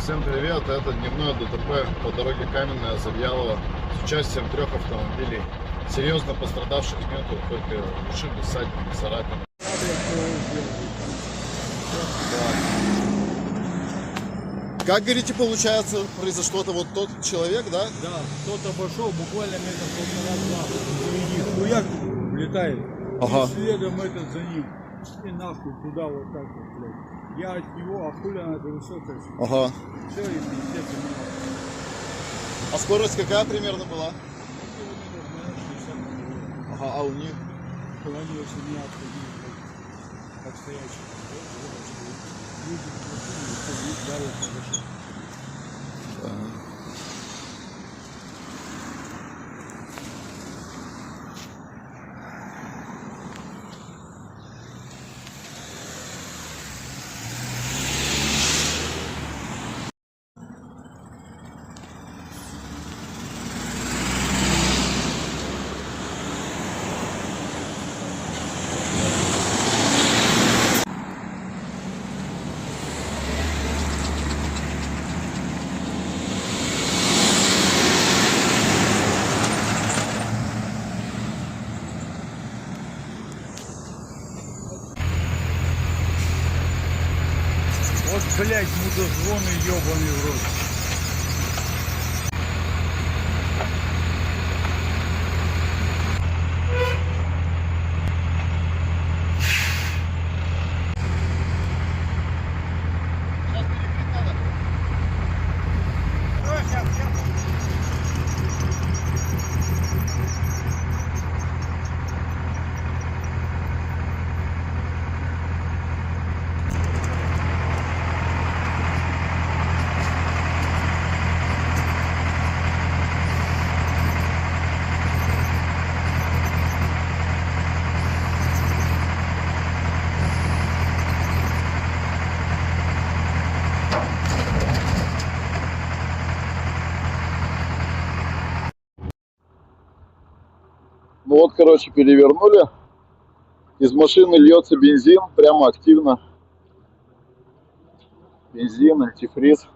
Всем привет, это дневное ДТП по дороге Каменная-Завьялова с участием 3 автомобилей. Серьезно пострадавших нету, только ушибы, ссадины, царапины. Как, говорите, получается, произошло-то вот тот человек, да? Да, кто-то обошел буквально метров полтора-два. Хуяк влетает. Ага. И следом этот за ним. И нахуй туда вот так вот, блядь. Я от него, а хуля надо высокая. Ага. Все, и пиздец, и меня. А скорость какая примерно была? Километров, наверное, 60. Ага, а у них? Они если меня отходили, как стоячие. Люди в дарят на зашел. Вот, блядь, мудозвоны ебаный в рот. Ну вот, короче, перевернули. Из машины льется бензин, прямо активно. Бензин, антифриз.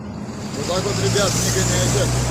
Вот так вот, ребят, не гоняйте.